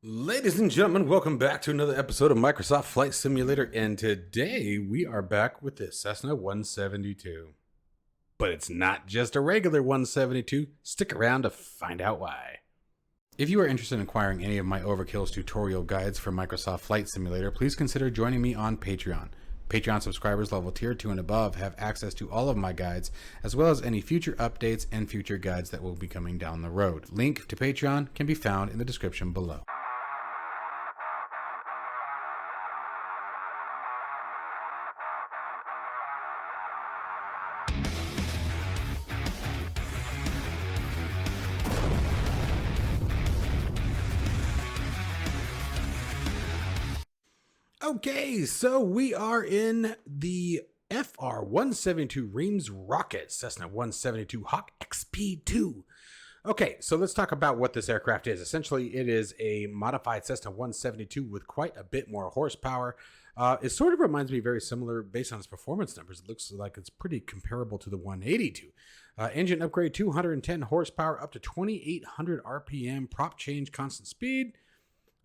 Ladies and gentlemen, welcome back to another episode of Microsoft Flight Simulator, and today we are back with the Cessna 172. But it's not just a regular 172, stick around to find out why. If you are interested in acquiring any of my Overkill's tutorial guides for Microsoft Flight Simulator, please consider joining me on Patreon. Patreon subscribers level tier 2 and above have access to all of my guides, as well as any future updates and future guides that will be coming down the road. Link to Patreon can be found in the description below. Okay, so we are in the FR172 REIMS ROCKET Cessna 172 Hawk XP2. Okay, so let's talk about what this aircraft is. Essentially, it is a modified Cessna 172 with quite a bit more horsepower. It sort of reminds me very similar based on its performance numbers. It looks like it's pretty comparable to the 182. Engine upgrade, 210 horsepower, up to 2,800 RPM, prop change, constant speed.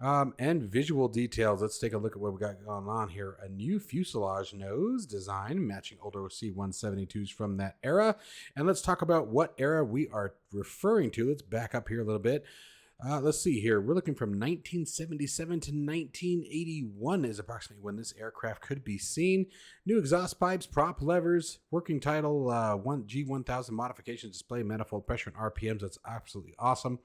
And visual details. Let's take a look at what we got going on here. A new fuselage nose design matching older C-172s from that era. And let's talk about what era we are referring to. Let's back up here a little bit. Let's see here. We're looking from 1977 to 1981 is approximately when this aircraft could be seen. New exhaust pipes, prop levers, working title, G1000 modifications, display, manifold pressure, and RPMs. That's absolutely awesome.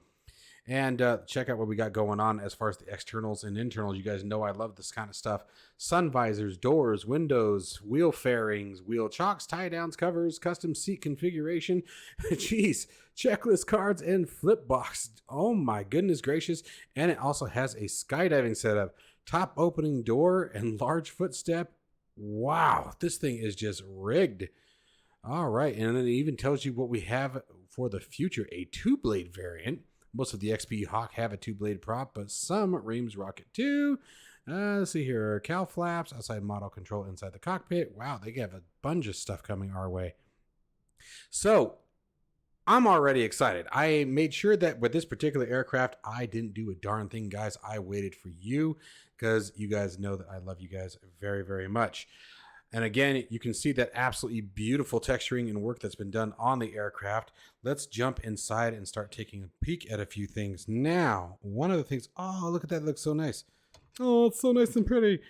And check out what we got going on as far as the externals and internals. You guys know I love this kind of stuff. Sun visors, doors, windows, wheel fairings, wheel chocks, tie downs, covers, custom seat configuration. Jeez, checklist cards and flip box. Oh my goodness gracious. And it also has a skydiving setup. Top opening door and large footstep. Wow, this thing is just rigged. All right, and then it even tells you what we have for the future. A two-blade variant. Most of the XP Hawk have a two-blade prop, but some REIMS ROCKET 2. Let's see here. Cowl flaps, outside model control inside the cockpit. Wow, they have a bunch of stuff coming our way. So, I'm already excited. I made sure that with this particular aircraft, I didn't do a darn thing, guys. I waited for you because you guys know that I love you guys very, very much. And again, you can see that absolutely beautiful texturing and work that's been done on the aircraft. Let's jump inside and start taking a peek at a few things. Now, one of the things, oh, look at that, it looks so nice. Oh, it's so nice and pretty.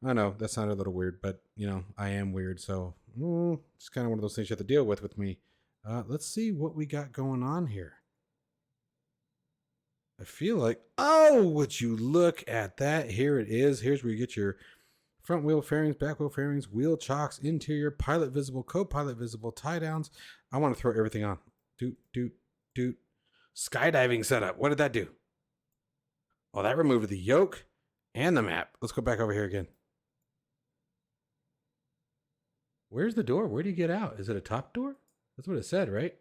I know, that sounded a little weird, but, you know, I am weird, so it's kind of one of those things you have to deal with me. Let's see what we got going on here. I feel like, oh, would you look at that? Here it is. Here's where you get your front wheel fairings, back wheel fairings, wheel chocks, interior, pilot visible, co-pilot visible, tie downs. I want to throw everything on. Doot. Skydiving setup. What did that do? Oh, that removed the yoke and the map. Let's go back over here again. Where's the door? Where do you get out? Is it a top door? That's what it said, right?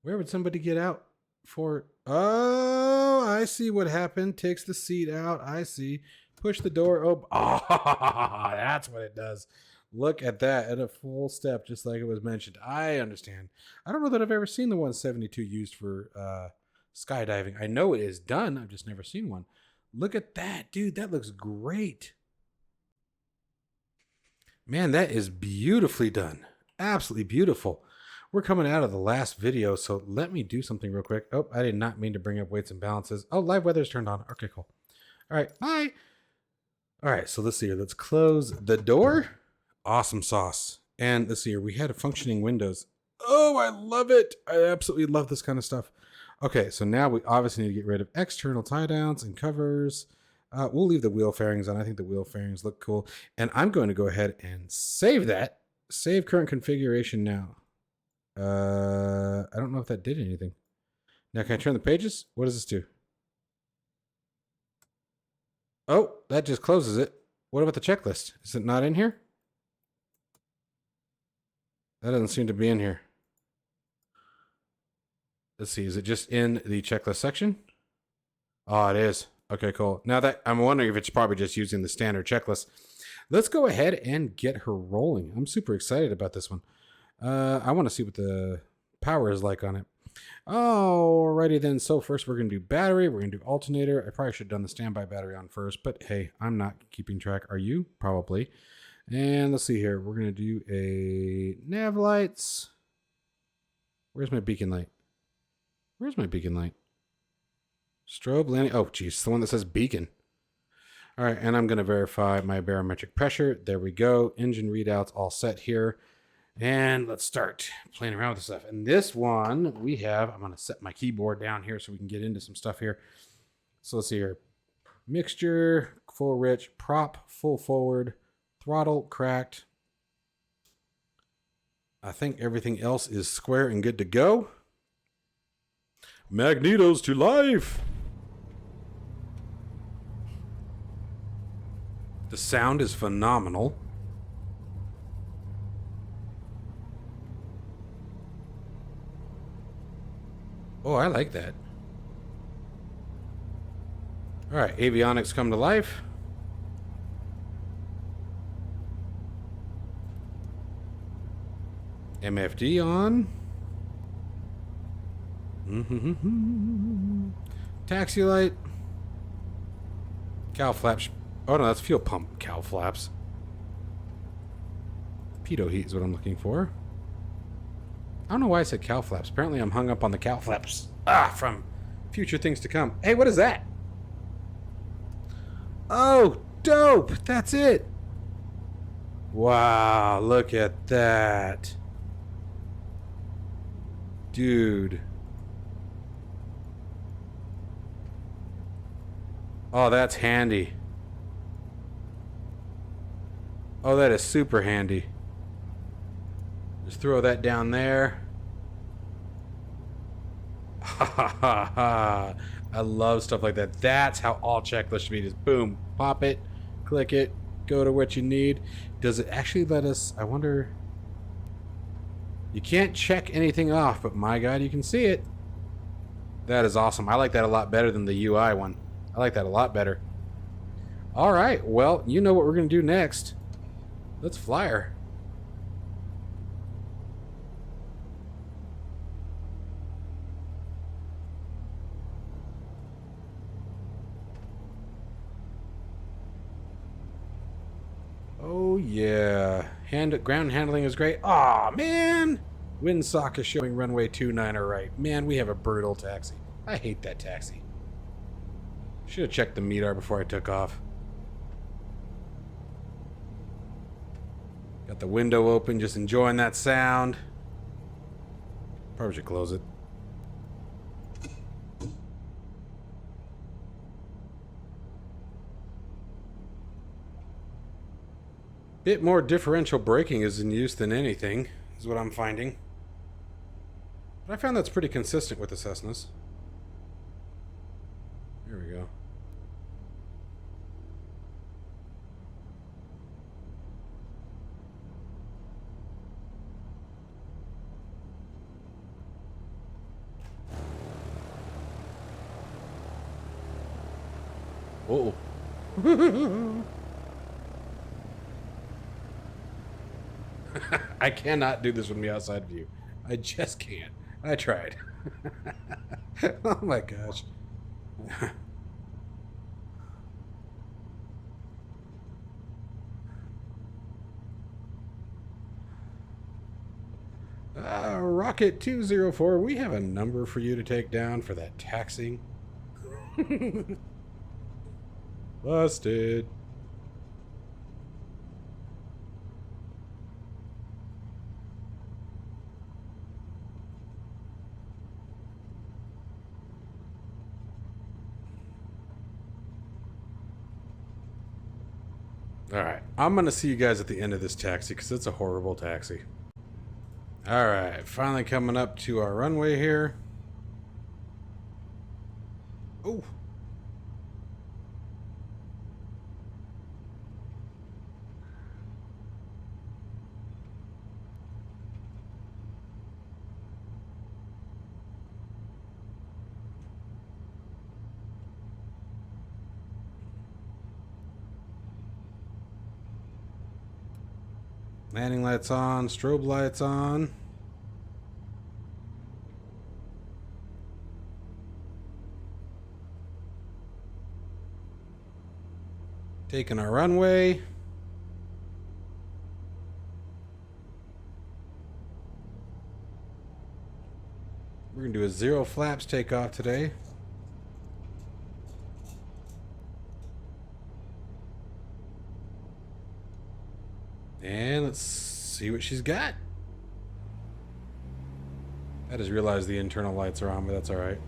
Where would somebody get out for? Oh, I see what happened. Takes the seat out. I see. Push the door open. Oh, that's what it does. Look at that at a full step, just like it was mentioned. I understand. I don't know that I've ever seen the 172 used for skydiving. I know it is done. I've just never seen one. Look at that, dude. That looks great. Man, that is beautifully done. Absolutely beautiful. We're coming out of the last video, so let me do something real quick. Oh, I did not mean to bring up weights and balances. Oh, live weather's turned on. Okay, cool. All right, bye. All right, so let's see here. Let's close the door. Awesome sauce. And let's see here. We had a functioning windows. Oh, I love it. I absolutely love this kind of stuff. Okay, so now we obviously need to get rid of external tie downs and covers. We'll leave the wheel fairings on. I think the wheel fairings look cool. And I'm going to go ahead and save that. Save current configuration now. I don't know if that did anything. Now, can I turn the pages? What does this do? Oh, that just closes it. What about the checklist? Is it not in here? That doesn't seem to be in here. Let's see. Is it just in the checklist section? Oh, it is. Okay, cool. Now that I'm wondering if it's probably just using the standard checklist. Let's go ahead and get her rolling. I'm super excited about this one. I want to see what the power is like on it. Alrighty then, so first we're going to do battery, we're going to do alternator. I probably should have done the standby battery on first, but hey, I'm not keeping track. Are you? Probably. And let's see here, we're going to do a nav lights. Where's my beacon light? Where's my beacon light? Strobe landing. Oh, geez, it's the one that says beacon. All right, and I'm going to verify my barometric pressure. There we go. Engine readouts all set here. And let's start playing around with this stuff. And this one we have, I'm going to set my keyboard down here so we can get into some stuff here. So let's see here. Mixture, full rich, prop, full forward, throttle, cracked. I think everything else is square and good to go. Magnetos to life. The sound is phenomenal. Oh, I like that. All right, avionics come to life. MFD on. Taxi light. Cow flaps. Oh no, that's fuel pump cow flaps. Pitot heat is what I'm looking for. I don't know why I said cow flaps. Apparently I'm hung up on the cow flaps. From future things to come. Hey, what is that? Oh, dope. That's it. Wow, look at that. Dude. Oh, that's handy. Oh, that is super handy. Just throw that down there. Ha ha ha ha. I love stuff like that. That's how all checklists should be. Just boom, pop it, click it, go to what you need. Does it actually let us, I wonder. You can't check anything off, but my God, you can see it. That is awesome. I like that a lot better than the UI one. I like that a lot better. All right, well, you know what we're going to do next. Let's fly her. Oh yeah, ground handling is great. Aw, man! Windsock is showing runway 29 right. Man, we have a brutal taxi. I hate that taxi. Should have checked the MEDAR before I took off. Got the window open, just enjoying that sound. Probably should close it. Bit more differential braking is in use than anything, is what I'm finding. But I found that's pretty consistent with the Cessnas. Here we go. Oh. I cannot do this with me outside view. I just can't. I tried. Oh my gosh. Rocket 204, we have a number for you to take down for that taxing. Busted. Alright, I'm going to see you guys at the end of this taxi because it's a horrible taxi. Alright, finally coming up to our runway here. Oh. Landing lights on, strobe lights on. Taking our runway. We're going to do a 0 flaps takeoff today. And let's see what she's got. I just realized the internal lights are on, but that's all right.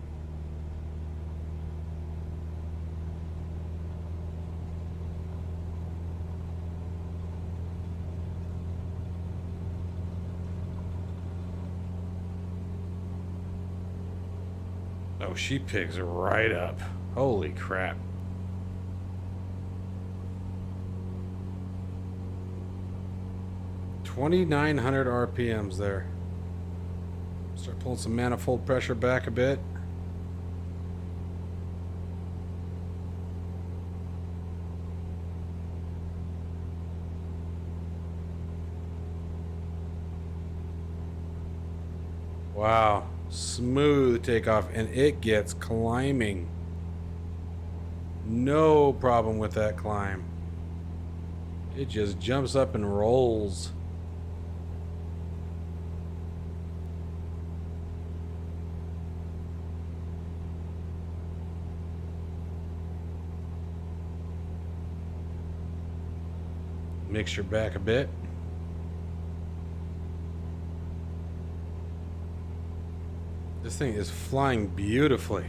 Oh, she picks right up. Holy crap. $2,900 RPMs there. Start pulling some manifold pressure back a bit. Wow. Smooth takeoff, and it gets climbing. No problem with that climb. It just jumps up and rolls. Mix your back a bit. This thing is flying beautifully.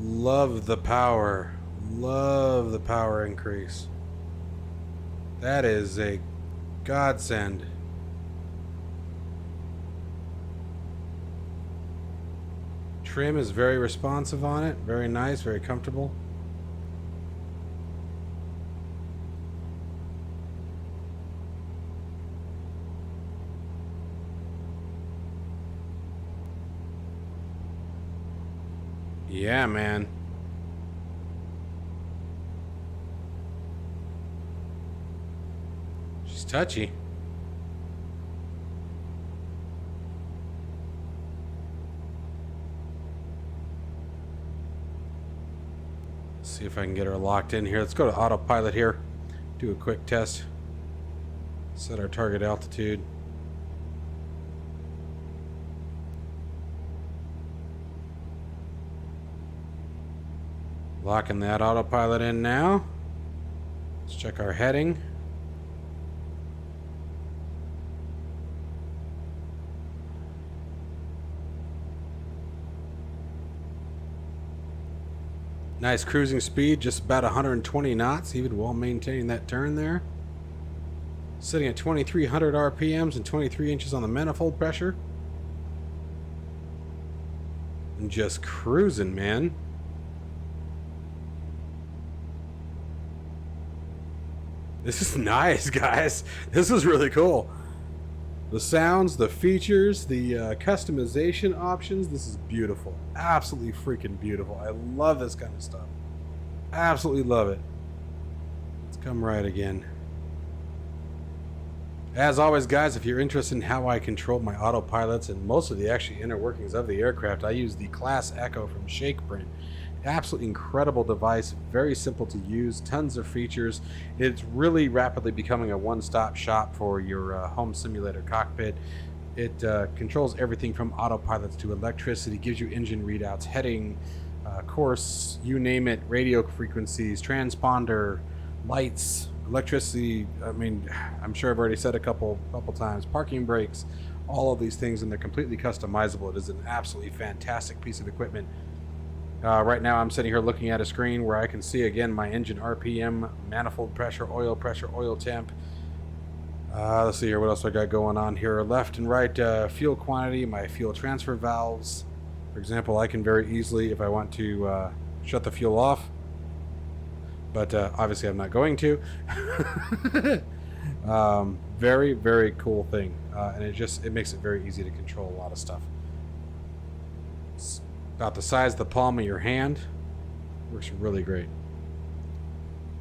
Love the power. Love the power increase. That is a godsend. Trim is very responsive on it. Very nice, very comfortable. Yeah, man. She's touchy. Let's see if I can get her locked in here. Let's go to autopilot here. Do a quick test. Set our target altitude. Locking that autopilot in now. Let's check our heading. Nice cruising speed, just about 120 knots, even while maintaining that turn there. Sitting at 2,300 RPMs and 23 inches on the manifold pressure. And just cruising, man. This is nice, guys. This is really cool. The sounds, the features, the customization options. This is beautiful. Absolutely freaking beautiful. I love this kind of stuff. Absolutely love it. Let's come right again. As always, guys, if you're interested in how I control my autopilots and most of the actually inner workings of the aircraft, I use the Class Echo from Shakeprint. Absolutely incredible device, very simple to use, tons of features. It's really rapidly becoming a one-stop shop for your home simulator cockpit. It controls everything from autopilots to electricity, gives you engine readouts, heading, course, you name it, radio frequencies, transponder, lights, electricity. I mean, I'm sure I've already said a couple times, parking brakes, all of these things, and they're completely customizable. It is an absolutely fantastic piece of equipment. Right now I'm sitting here looking at a screen where I can see again my engine RPM, manifold pressure, oil temp. Let's see here, what else I got going on here. Left and right fuel quantity, my fuel transfer valves. For example, I can very easily, if I want to shut the fuel off, but obviously I'm not going to. Very, very cool thing, and it makes it very easy to control a lot of stuff. It's about the size of the palm of your hand. Works really great.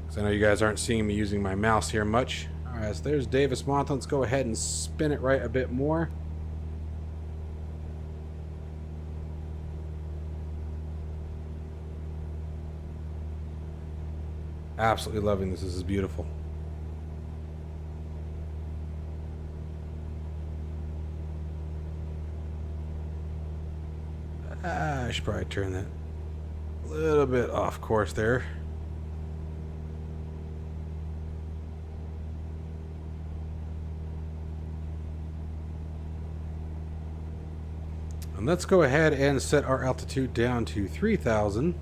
Because I know you guys aren't seeing me using my mouse here much. Alright, so there's Davis Monthan. Let's go ahead and spin it right a bit more. Absolutely loving this. This is beautiful. I should probably turn that a little bit off course there. And let's go ahead and set our altitude down to 3,000.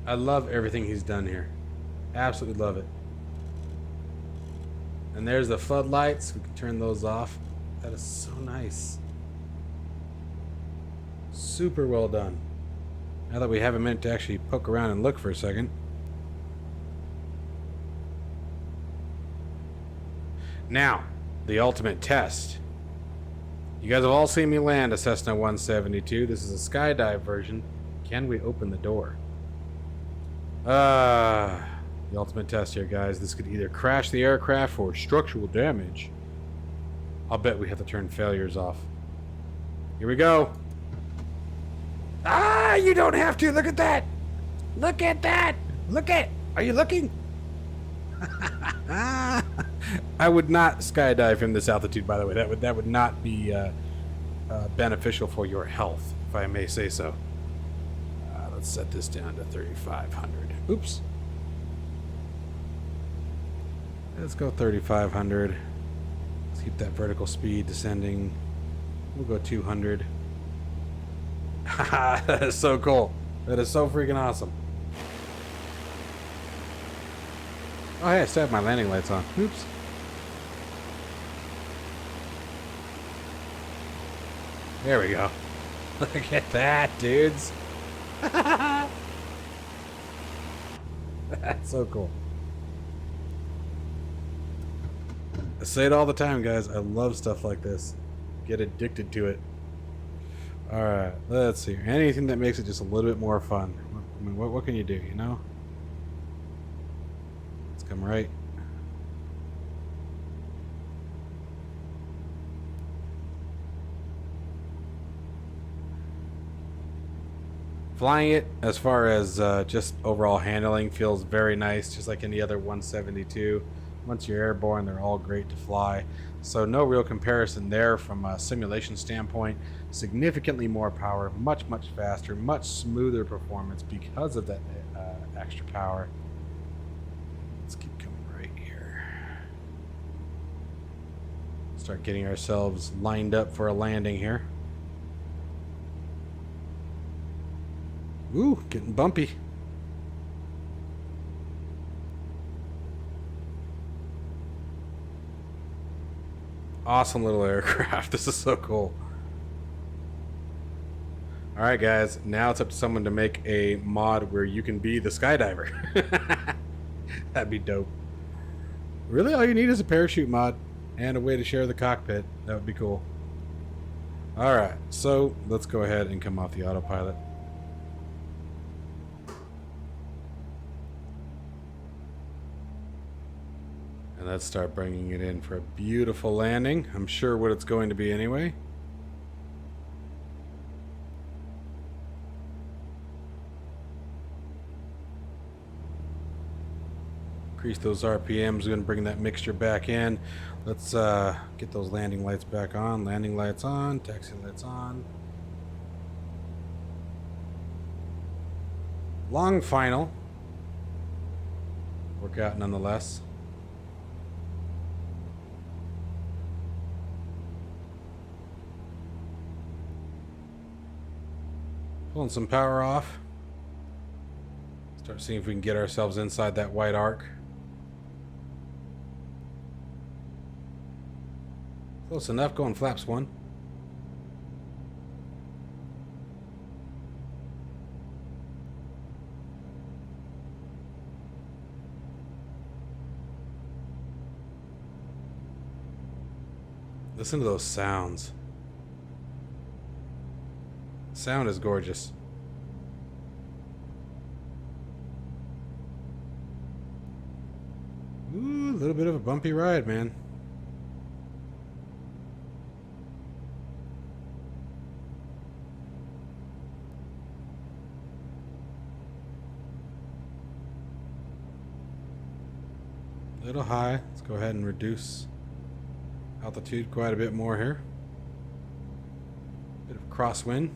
I love everything he's done here. Absolutely love it. And there's the floodlights. We can turn those off. That is so nice. Super well done. Now that we have a minute to actually poke around and look for a second. Now, the ultimate test. You guys have all seen me land a Cessna 172. This is a skydive version. Can we open the door? The ultimate test here, guys. This could either crash the aircraft for structural damage. I'll bet we have to turn failures off. Here we go. Ah, you don't have to. Look at that. Look at that. Look at. Are you looking? I would not skydive from this altitude, by the way. That would not be beneficial for your health, if I may say so. Let's set this down to 3,500. Oops. Let's go 3,500. Let's keep that vertical speed descending. We'll go 200. Haha, that is so cool. That is so freaking awesome. Oh, hey, I still have my landing lights on. Oops. There we go. Look at that, dudes. That's so cool. I say it all the time, guys. I love stuff like this. Get addicted to it. Alright, let's see. Anything that makes it just a little bit more fun. I mean, what can you do, you know? Let's come right. Flying it, as far as just overall handling, feels very nice, just like any other 172. Once you're airborne, they're all great to fly. So no real comparison there from a simulation standpoint. Significantly more power, much faster, much smoother performance because of that extra power. Let's keep coming right here. Start getting ourselves lined up for a landing here. Ooh, getting bumpy. Awesome little aircraft. This is so cool. Alright guys, now it's up to someone to make a mod where you can be the skydiver. That'd be dope. Really, all you need is a parachute mod and a way to share the cockpit. That would be cool. Alright, so let's go ahead and come off the autopilot. And let's start bringing it in for a beautiful landing. I'm sure what it's going to be anyway. Increase those RPMs. We're going to bring that mixture back in. Let's get those landing lights back on. Landing lights on. Taxi lights on. Long final. Work out nonetheless. Pulling some power off. Start seeing if we can get ourselves inside that white arc. Close enough. Going flaps 1. Listen to those sounds. Sound is gorgeous. little bit of a bumpy ride, man. A little high. Let's go ahead and reduce altitude quite a bit more here. Bit of crosswind.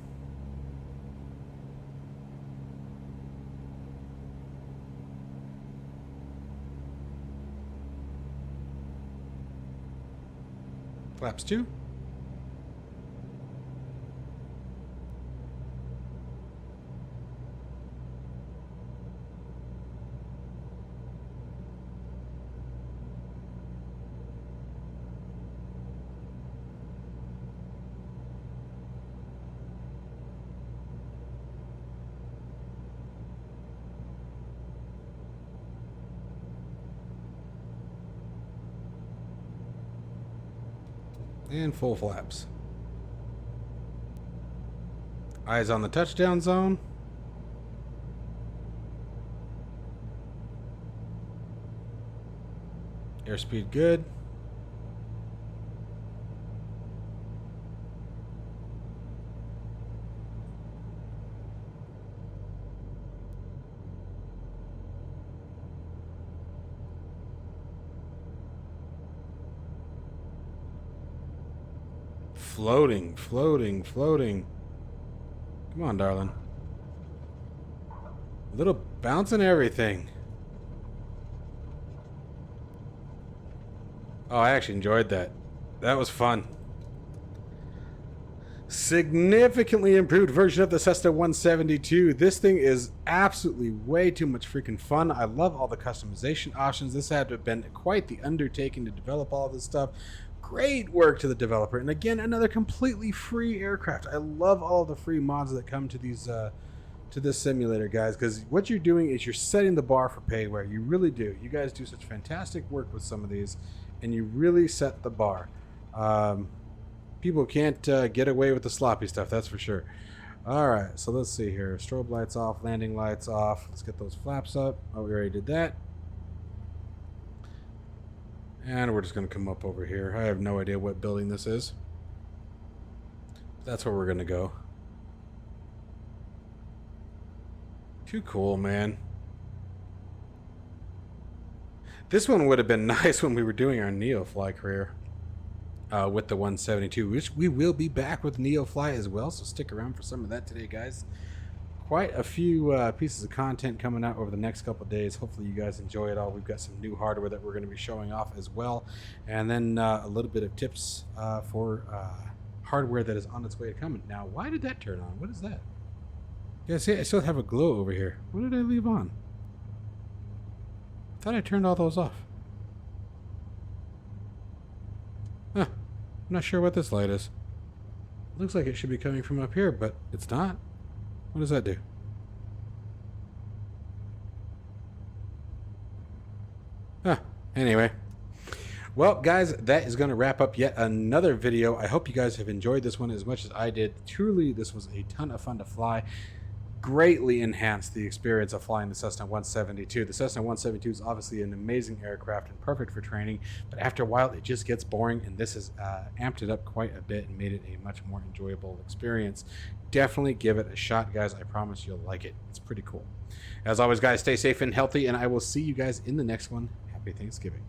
Flaps 2. And full flaps. Eyes on the touchdown zone. Airspeed good. Floating, floating, floating. Come on, darling. A little bounce and everything. Oh, I actually enjoyed that. That was fun. Significantly improved version of the Cessna 172. This thing is absolutely way too much freaking fun. I love all the customization options. This had to have been quite the undertaking to develop all this stuff. Great work to the developer, and again, another completely free aircraft. I love all the free mods that come to these to this simulator, guys, because what you're doing is you're setting the bar for payware. You really do. You guys do such fantastic work with some of these, and you really set the bar. People can't get away with the sloppy stuff, that's for sure. All right, so let's see here. Strobe lights off, landing lights off. Let's get those flaps up. Oh, we already did that. And we're just going to come up over here. I have no idea what building this is. That's where we're going to go. Too cool, man. This one would have been nice when we were doing our Neofly career with the 172, which we will be back with Neofly as well, so stick around for some of that today, guys. Quite a few pieces of content coming out over the next couple of days. Hopefully you guys enjoy it all. We've got some new hardware that we're going to be showing off as well, and then a little bit of tips for hardware that is on its way to coming. Now, why did that turn on? What is that? Yeah, see, I still have a glow over here. What did I leave on? I thought I turned all those off. Huh. I'm not sure what this light is. Looks like it should be coming from up here, but it's not. What does that do? Anyway. Well, guys, that is going to wrap up yet another video. I hope you guys have enjoyed this one as much as I did. Truly, this was a ton of fun to fly. Greatly enhanced the experience of flying the Cessna 172. The Cessna 172 is obviously an amazing aircraft and perfect for training, but after a while it just gets boring, and this has amped it up quite a bit and made it a much more enjoyable experience. Definitely give it a shot, guys. I promise you'll like it. It's pretty cool. As always, guys, stay safe and healthy, and I will see you guys in the next one. Happy Thanksgiving.